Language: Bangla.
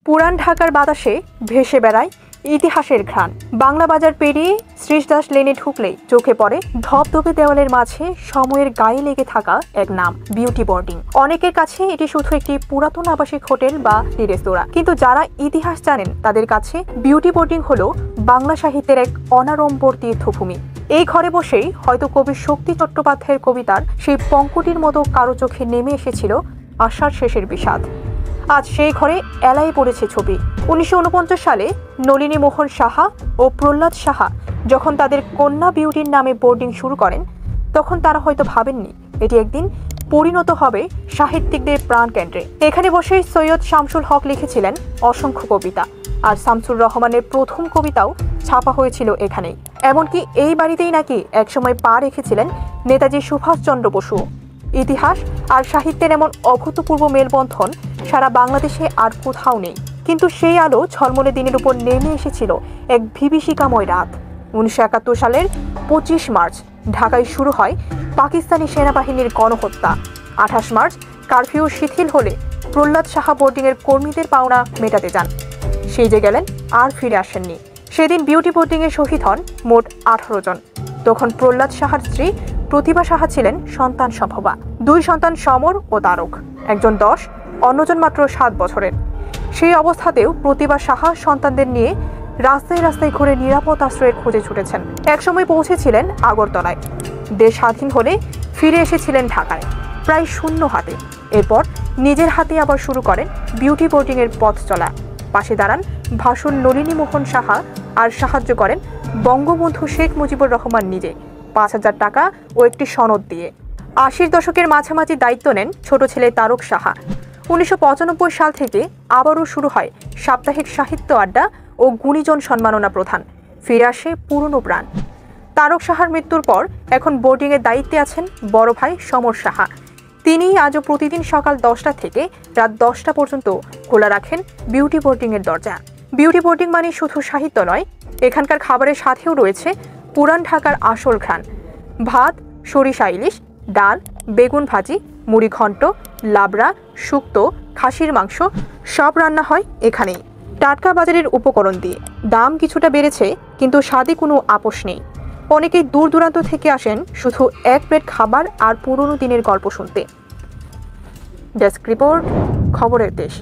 পুরান ঢাকার বাতাসে ভেসে বেড়ায় ইতিহাসের ঘ্রাণ। বাংলা বাজার পেরিয়ে শ্রীশদাস লেনে ঢুকলেই চোখে পড়ে ধপধপে দেওয়ালের মাঝে সময়ের গায়ে লেগে থাকা এক নাম, বিউটি বোর্ডিং। অনেকের কাছে এটি শুধু একটি পুরাতন আবাসিক হোটেল বা রেস্তোরাঁ, কিন্তু যারা ইতিহাস জানেন তাদের কাছে বিউটি বোর্ডিং হলো বাংলা সাহিত্যের এক অনাড়ম্বর তীর্থভূমি। এই ঘরে বসেই হয়তো কবি শক্তি চট্টোপাধ্যায়ের কবিতার সেই পঙ্কটির মতো কারো চোখে নেমে এসেছিল আষাঢ় শেষের বিষাদ। আজ সেই ঘরে এলাই পড়েছে ছবি। 1949 সালে নলিনী মোহন সাহা ও প্রহ্লাদ সাহা যখন তাদের কন্যা বিউটির নামে বোর্ডিং শুরু করেন, তখন তারা হয়তো ভাবেননি এটি একদিন পরিণত হবে সাহিত্যিকদের প্রাণকেন্দ্রে। এখানে বসেই সৈয়দ শামসুল হক লিখেছিলেন অসংখ্য কবিতা, আর শামসুর রহমানের প্রথম কবিতাও ছাপা হয়েছিল এখানেই। এমনকি এই বাড়িতেই নাকি একসময় পা রেখেছিলেন নেতাজি সুভাষচন্দ্র বসু। ইতিহাস আর সাহিত্যের এমন অভূতপূর্ব মেলবন্ধন সারা বাংলাদেশে আর কোথাও নেই। কিন্তু সেই আলো ঝলমলে দিনের উপর নেমে এসেছিল এক বিভীষিকাময় রাত। 1971 সালের 25 মার্চ ঢাকায় শুরু হয় পাকিস্তানি সেনাবাহিনীর গণহত্যা। 28 মার্চ কারফিউ শিথিল হলে প্রহ্লাদ সাহা বোর্ডিংয়ের কর্মীদের পাওনা মেটাতে যান। সেই যে গেলেন আর ফিরে আসেননি। সেদিন বিউটি বোর্ডিংয়ে শহীদ হন মোট 18 জন। তখন প্রহ্লাদ সাহার স্ত্রী প্রতিভা সাহা ছিলেন সন্তান সম্ভবা। 2 সন্তান সমর ও তারক, একজন 10, অন্যজন মাত্র 7 বছরের। সেই অবস্থাতেও প্রতিভা সাহা সন্তানদের নিয়ে রাস্তায় রাস্তায় ঘুরে নিরাপদ আশ্রয়ের খোঁজে ছুটেছেন। একসময় পৌঁছেছিলেন আগরতলায়। দেশ স্বাধীন হলে ফিরে এসেছিলেন ঢাকায়, প্রায় শূন্য হাতে। এরপর নিজের হাতে আবার শুরু করেন বিউটি বোর্ডিংয়ের পথ চলা। পাশে দাঁড়ান ভাসুর নলিনী মোহন সাহা, আর সাহায্য করেন বঙ্গবন্ধু শেখ মুজিবুর রহমান নিজে, 5,000 টাকা ও একটি সনদ দিয়ে। 80-র দশকের মাঝামাঝি দায়িত্ব নেন ছোট ছেলে তারক সাহা। 1995 সাল থেকে আবারও শুরু হয় সাপ্তাহিক সাহিত্য আড্ডা ও গুণীজন সম্মাননা প্রধান। ফিরে আসে পুরনো প্রাণ। তারক সাহার মৃত্যুর পর এখন বোর্ডিংয়ের দায়িত্বে আছেন বড় ভাই সমর সাহা। তিনি আজও প্রতিদিন সকাল 10টা থেকে রাত 10টা পর্যন্ত খোলা রাখেন বিউটি বোর্ডিংয়ের দরজা। বিউটি বোর্ডিং মানে শুধু সাহিত্য নয়, এখানকার খাবারের সাথেও রয়েছে পুরান ঢাকার আসল ঘ্রাণ। ভাত, সরিষা ইলিশ, ডাল, বেগুন ভাজি, মুড়ি ঘন্ট, লাবড়া, শুক্তো, খাসির মাংস সব রান্না হয় এখানেই টাটকা বাজারের উপকরণ দিয়ে। দাম কিছুটা বেড়েছে, কিন্তু স্বাদে কোনো আপোষ নেই। অনেকেই দূর দূরান্ত থেকে আসেন শুধু এক প্লেট খাবার আর পুরনো দিনের গল্প শুনতে। ডেস্ক রিপোর্ট, খবরের দেশ।